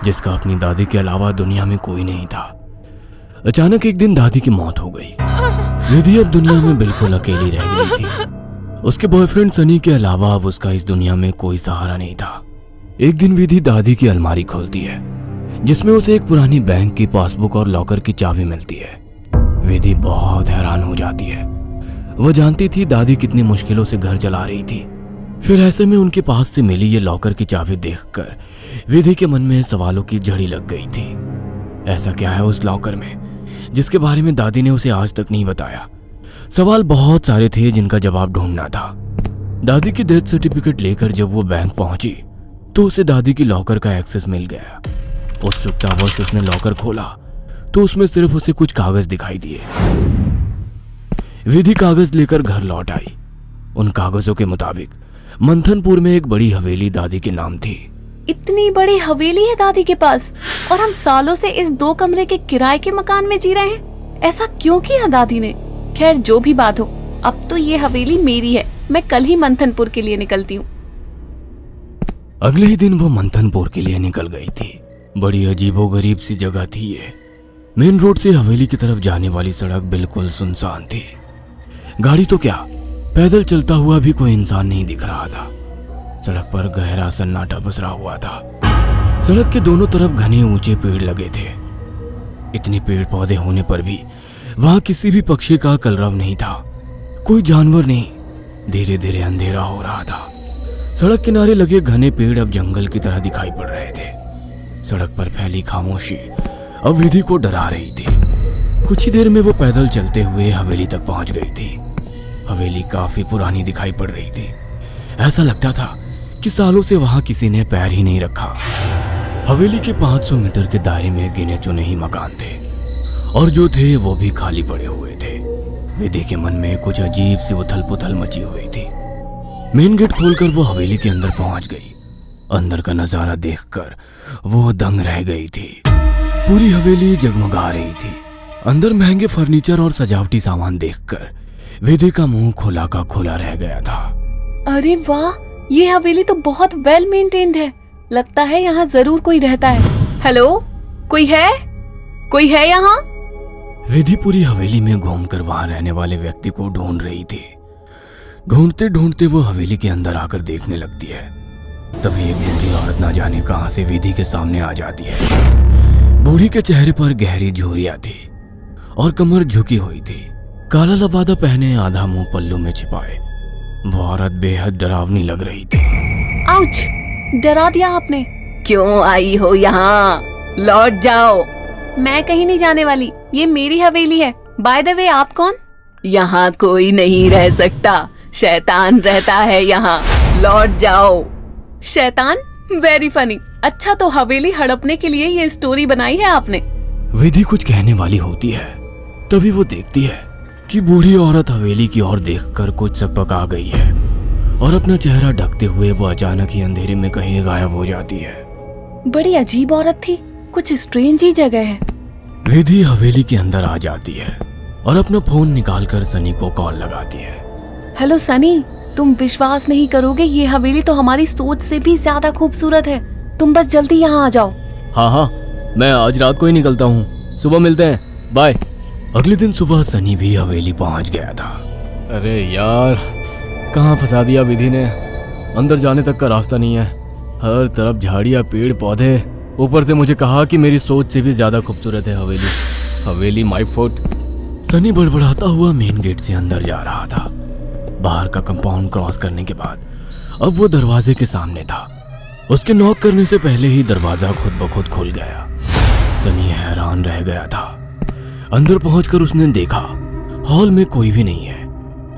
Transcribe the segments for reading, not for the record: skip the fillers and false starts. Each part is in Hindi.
जिसका अपनी दादी के अलावा दुनिया में कोई नहीं था। अचानक एक दिन दादी की मौत हो गई। विधि अब दुनिया में बिल्कुल अकेली रह गई थी। उसके बॉयफ्रेंड सनी के अलावा अब उसका इस दुनिया में कोई सहारा नहीं था। एक दिन विधि दादी की अलमारी खोलती है जिसमें उसे एक पुरानी बैंक की पासबुक और लॉकर की चाबी मिलती है। विधि बहुत हैरान हो जाती है। वह जानती थी दादी कितनी मुश्किलों से घर चला रही थी। फिर ऐसे में उनके पास से मिली ये लॉकर की चाबी देखकर विधि के मन में सवालों की झड़ी लग गई थी। ऐसा क्या है उस लॉकर में जिसके बारे में दादी ने उसे आज तक नहीं बताया? सवाल बहुत सारे थे जिनका जवाब ढूंढना था। दादी की डेथ सर्टिफिकेट लेकर जब वो बैंक पहुंची तो उसे दादी की लॉकर का एक्सेस मिल गया। उत्सुकतावश उसने लॉकर खोला तो उसमें सिर्फ उसे कुछ कागज दिखाई दिए। विधि कागज लेकर घर लौट आई। उन कागजों के मुताबिक मंथनपुर में एक बड़ी हवेली दादी के नाम थी। इतनी बड़ी हवेली है दादी के पास और हम सालों से इस 2 कमरे के किराए के मकान में जी रहे हैं। ऐसा क्यों किया दादी ने? खैर जो भी बात हो, अब तो ये हवेली मेरी है। मैं कल ही मंथनपुर के लिए निकलती हूँ। अगले ही दिन वो मंथनपुर के लिए निकल गई थी। बड़ी अजीबोगरीब सी जगह थी ये। मेन रोड से हवेली की तरफ जाने वाली सड़क बिल्कुल सुनसान थी। गाड़ी तो क्या, पैदल चलता हुआ भी कोई इंसान नहीं दिख रहा था। सड़क पर गहरा सन्नाटा पसरा हुआ था। सड़क के दोनों तरफ घने ऊंचे पेड़ लगे थे। इतने पेड़ पौधे होने पर भी वहां किसी भी पक्षी का कलरव नहीं था। कोई जानवर नहीं। धीरे धीरे अंधेरा हो रहा था। सड़क किनारे लगे घने पेड़ अब जंगल की तरह दिखाई पड़ रहे थे। सड़क पर फैली खामोशी अब विधि को डरा रही थी। कुछ ही देर में वो पैदल चलते हुए हवेली तक पहुंच गई थी। हवेली काफी पुरानी दिखाई पड़ रही थी। ऐसा लगता था कि सालों से वहां किसी ने पैर ही नहीं रखा। हवेली के 500 मीटर के दायरे में गिने चुने ही मकान थे और जो थे वो भी खाली पड़े हुए थे। विधि के मन में कुछ अजीब सी उथल पुथल मची हुई थी। मेन गेट खोलकर वो हवेली के अंदर पहुंच गई। अंदर का नजारा देखकर वो दंग रह गई थी। पूरी हवेली जगमगा रही थी। अंदर महंगे फर्नीचर और सजावटी सामान देखकर विधि का मुंह खोला का खोला रह गया था। अरे वाह, ये हवेली तो बहुत वेल मेंटेन्ड है। लगता है यहाँ जरूर कोई रहता है। हेलो, कोई है? कोई है यहाँ? विधि पूरी हवेली में घूमकर वहां रहने वाले व्यक्ति को ढूंढ रही थी। ढूंढते ढूंढते वो हवेली के अंदर आकर देखने लगती है। तभी एक बूढ़ी औरत ना जाने कहां से विधि के सामने आ जाती है। बूढ़ी के चेहरे पर गहरी झुर्रियां थी और कमर झुकी हुई थी। काला लबादा पहने, आधा मुंह पल्लू में छिपाए, वो औरत बेहद डरावनी लग रही थी। आउच! डरा दिया आपने। क्यों आई हो यहाँ? लौट जाओ। मैं कहीं नहीं जाने वाली। ये मेरी हवेली है। बाय द वे, आप कौन? यहाँ कोई नहीं रह सकता। शैतान रहता है यहाँ। लौट जाओ। शैतान? Very funny. अच्छा, तो हवेली हड़पने के लिए ये स्टोरी बनाई है आपने? विधि कुछ कहने वाली होती है, तभी वो देखती है कि बूढ़ी औरत हवेली की ओर देखकर कुछ सकपका गई है और अपना चेहरा ढकते हुए वो अचानक ही अंधेरे में कहीं गायब हो जाती है। बड़ी अजीब औरत थी। कुछ स्ट्रेंज ही जगह है। विधि हवेली के अंदर आ जाती है और अपना फोन निकालकर सनी को कॉल लगाती है। हेलो सनी, तुम विश्वास नहीं करोगे, ये हवेली तो हमारी सोच से भी ज्यादा खूबसूरत है। तुम बस जल्दी यहाँ आ जाओ। हाँ, मैं आज रात को ही निकलता हूँ। सुबह मिलते हैं, बाय। अगले दिन सुबह सनी भी हवेली पहुंच गया था। अरे यार, कहाँ फंसा दिया विधि ने। अंदर जाने तक का रास्ता नहीं है। हर तरफ झाड़ियाँ, पेड़ पौधे। ऊपर से मुझे कहा कि मेरी सोच से भी ज्यादा खूबसूरत है हवेली माय फुट। सनी बड़बड़ाता हुआ मेन गेट से अंदर जा रहा था। बाहर का कंपाउंड क्रॉस करने के बाद अब वो दरवाजे के सामने था। उसके नॉक करने से पहले ही दरवाजा खुद ब खुद खुल गया। सनी हैरान रह गया था। अंदर पहुंचकर उसने देखा हॉल में कोई भी नहीं है।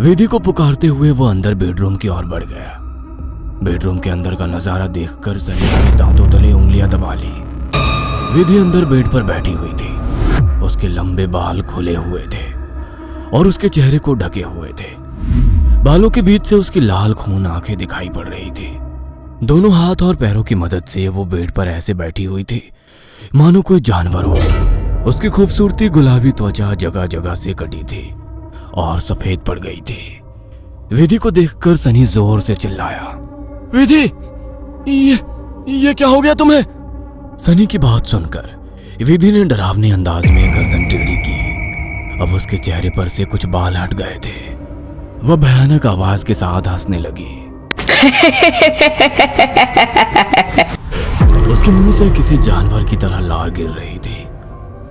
विधि को पुकारते हुए वो अंदर बेडरूम की ओर बढ़ गया। बेडरूम के अंदर का नजारा देखकर सनी ने दांतों तले उंगलियां दबा ली। विधि अंदर बेड पर बैठी हुई थी। उसके लंबे बाल खुले हुए थे और उसके चेहरे को ढके हुए थे। बालों के बीच से उसकी लाल खून आंखें दिखाई पड़ रही थी। दोनों हाथ और पैरों की मदद से वो बेड पर ऐसे बैठी हुई थी मानो कोई जानवर हो। उसकी खूबसूरती गुलाबी त्वचा जगह जगह से कटी थी और सफेद पड़ गई थी। विधि को देखकर सनी जोर से चिल्लाया, विधि, ये क्या हो गया तुम्हें? सनी की बात सुनकर विधि ने डरावने अंदाज में गर्दन टेढ़ी की। अब उसके चेहरे पर से कुछ बाल हट गए थे। वह भयानक आवाज के साथ हंसने लगी। उसके मुंह से किसी जानवर की तरह लार गिर रही थी।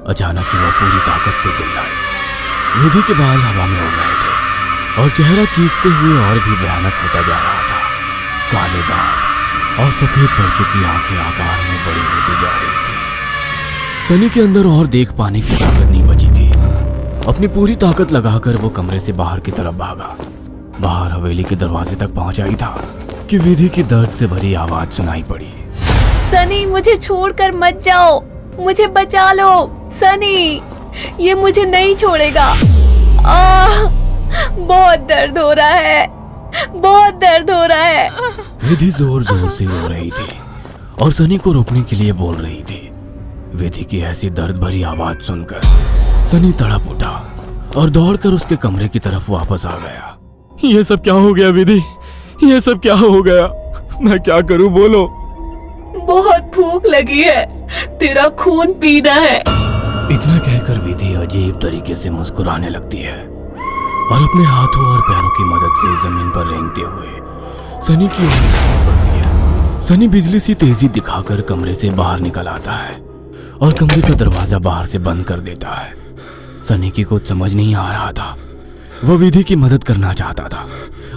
अचानक ही वह पूरी ताकत से चिल्लाई। विधि के बाल हवा में उड़ रहे थे और चेहरा चीखते हुए और भी भयानक होता जा रहा था। काले दांत और सफेद पड़ चुकी आंखें आकार में बड़ी होती जा रही थी। सनी के अंदर और देख पाने की ताकत नहीं बची थी। अपनी पूरी ताकत लगाकर वो कमरे से बाहर की तरफ भागा। बाहर हवेली के दरवाजे तक पहुंचा ही था कि विधि की दर्द से भरी आवाज सुनाई पड़ी। सनी, मुझे छोड़कर मत जाओ, मुझे बचा लो। सनी, ये मुझे नहीं छोड़ेगा। बहुत दर्द हो रहा है, बहुत दर्द हो रहा है। विधि जोर जोर से रो रही थी और सनी को रोकने के लिए बोल रही थी। विधि की ऐसी दर्द भरी आवाज सुनकर सनी तड़प उठा और दौड़कर उसके कमरे की तरफ वापस आ गया। ये सब क्या हो गया विधि? ये सब क्या हो गया? मैं क्या करूं, बोलो। बहुत भूख लगी है, तेरा खून पीना है। इतना कहकर विधि अजीब तरीके से मुस्कुराने लगती है और अपने हाथों और पैरों की मदद से जमीन पर रेंगते हुए सनी की ओर बढ़ती है। सनी बिजली सी तेजी दिखाकर कमरे से बाहर निकल आता है और कमरे का दरवाजा बाहर से बंद कर देता है। सनी की कुछ समझ नहीं आ रहा था। वह विधि की मदद करना चाहता था।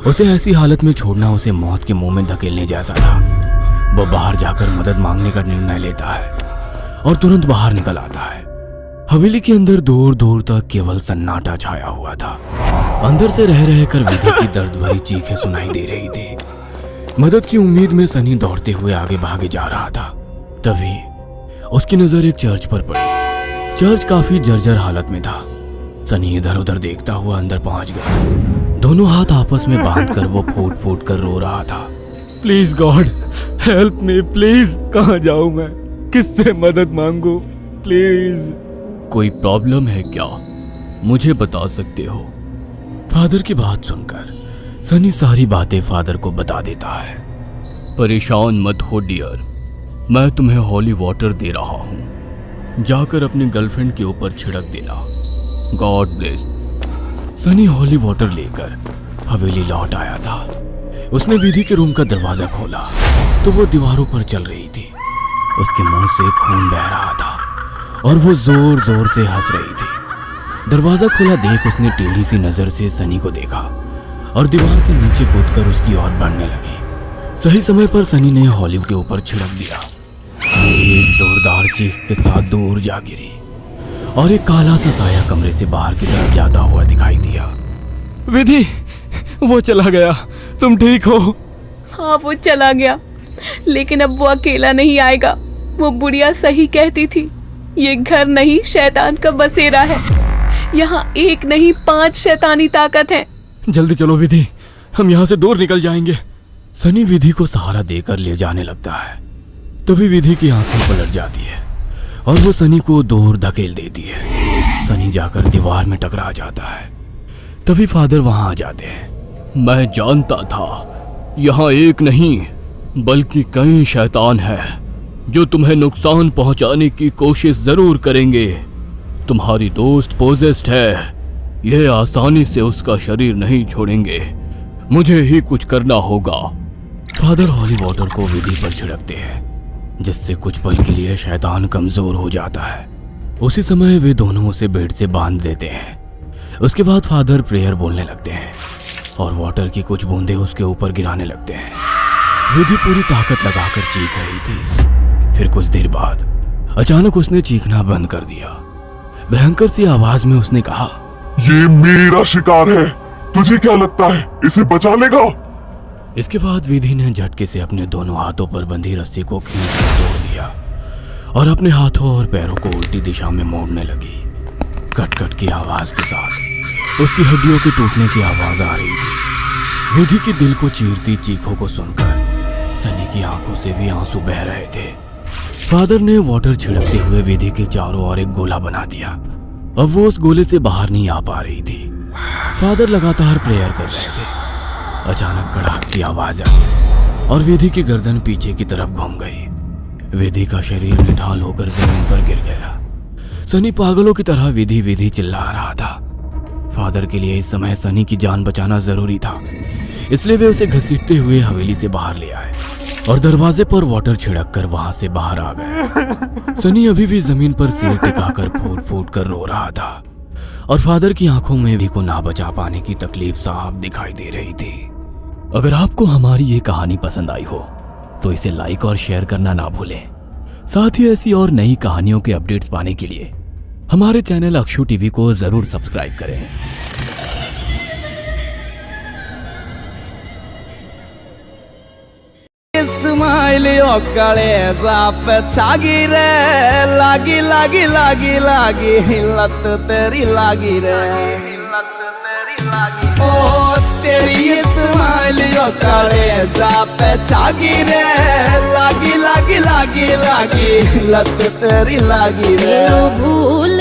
उसे ऐसी हालत में छोड़ना उसे मौत के मुंह में धकेलने जैसा था। वह बाहर जाकर मदद मांगने का निर्णय लेता है और तुरंत बाहर निकल आता है। हवेली के अंदर दूर दूर तक केवल सन्नाटा छाया हुआ था। अंदर से रह रहकर विधि की दर्द भरी चीखें सुनाई दे रही थी। मदद की उम्मीद में सनी दौड़ते हुए आगे भागे जा रहा था। तभी उसकी नजर एक चर्च पर पड़ी। चर्च काफी जर्जर हालत में था। सनी इधर उधर देखता हुआ अंदर पहुंच गया। दोनों हाथ आपस में बांधकर वो फूट फूट कर रो रहा था। Please God help me, please. कहाँ जाऊं मैं? किससे मदद मांगू? प्लीज। कोई प्रॉब्लम है क्या? मुझे बता सकते हो? फादर की बात सुनकर सनी सारी बातें फादर को बता देता है। परेशान मत हो डियर, मैं तुम्हें हॉली वाटर दे रहा हूं। जाकर अपनी गर्लफ्रेंड के ऊपर छिड़क देना। God bless. Sunny holy water लेकर हवेली लौट आया था। उसने विधि के रूम का दरवाजा खोला तो वो दीवारों पर चल रही थी। उसके मुंह से खून बह रहा था और वो जोर जोर से हंस रही थी। दरवाजा खोला देख उसने टेढ़ी सी नजर से सनी को देखा और दीवार से नीचे कूदकर उसकी ओर बढ़ने लगी। सही समय पर सनी ने हॉली के ऊपर छिड़क दिया। एक जोरदार चीख के साथ दूर जा गिरी और एक काला सा साया कमरे से बाहर की तरफ जाता हुआ दिखाई दिया। विधि, वो चला गया। तुम ठीक हो? हाँ, वो चला गया, लेकिन अब वो अकेला नहीं आएगा। वो बुढ़िया सही कहती थी, ये घर नहीं शैतान का बसेरा है। यहाँ एक नहीं 5 शैतानी ताकत है। जल्दी चलो विधि, हम यहाँ से दूर निकल जाएंगे। सनी विधि को सहारा देकर ले जाने लगता है। तभी विधि की आंखें पलट जाती है और वो सनी को दूर धकेल देती है। सनी जाकर दीवार में टकरा जाता है। तभी फादर वहां आ जाते हैं। मैं जानता था यहाँ एक नहीं बल्कि कई शैतान हैं जो तुम्हें नुकसान पहुंचाने की कोशिश जरूर करेंगे। तुम्हारी दोस्त पोजेस्ड है, यह आसानी से उसका शरीर नहीं छोड़ेंगे। मुझे ही कुछ करना होगा। फादर हॉली वाटर को विधि पर छिड़कते हैं जिससे कुछ पल के लिए शैतान कमजोर हो जाता है। उसी समय वे दोनों उसे बेड से बांध देते हैं। उसके बाद फादर प्रेयर बोलने लगते हैं और वाटर की कुछ बूंदें उसके ऊपर गिराने लगते हैं। विधि पूरी ताकत लगाकर चीख रही थी। फिर कुछ देर बाद अचानक उसने चीखना बंद कर दिया। भयंकर सी आवाज में उसने कहा, ये मेरा शिकार है, तुझे क्या लगता है इसे बचा लेगा? इसके बाद विधि ने झटके से अपने दोनों हाथों पर बंधी रस्सी को खींचकर तोड़ दिया और अपने हाथों और पैरों को उल्टी दिशा में मोड़ने लगी। कट कट की आवाज के साथ उसकी हड्डियों के टूटने की आवाज आ रही थी। विधि की दिल को चीरती चीखों को सुनकर सनी की आंखों से भी आंसू बह रहे थे। फादर ने वाटर छिड़कते हुए विधि के चारों ओर एक गोला बना दिया। अब वो उस गोले से बाहर नहीं आ पा रही थी। फादर लगातार प्रेयर कर रहे थे। अचानक कड़ाक की आवाज आई और विधि की गर्दन पीछे की तरफ घूम गई। विधि का शरीर निढाल होकर जमीन पर गिर गया। सनी पागलों की तरह विधि विधि चिल्ला रहा था। फादर के लिए इस समय सनी की जान बचाना जरूरी था, इसलिए वे उसे घसीटते हुए हवेली से बाहर ले आए और दरवाजे पर वाटर छिड़क कर वहां से बाहर आ गए। सनी अभी भी जमीन पर सिर टिकाकर फूट फूट कर रो रहा था और फादर की आंखों में भी को ना बचा पाने की तकलीफ साफ दिखाई दे रही थी। अगर आपको हमारी ये कहानी पसंद आई हो तो इसे लाइक और शेयर करना ना भूलें। साथ ही ऐसी और नई कहानियों के अपडेट्स पाने के लिए हमारे चैनल अक्षु टीवी को जरूर सब्सक्राइब करें। स्माइल कलेजा पे छागी रे, लागी लागी लागी लागी लत तेरी लागी रे, लत तेरी लागी। ओ तेरी स्माइल कलेजा पे छागी रे, लागी लागी लागी लागी लत तेरी लागी रे। भूल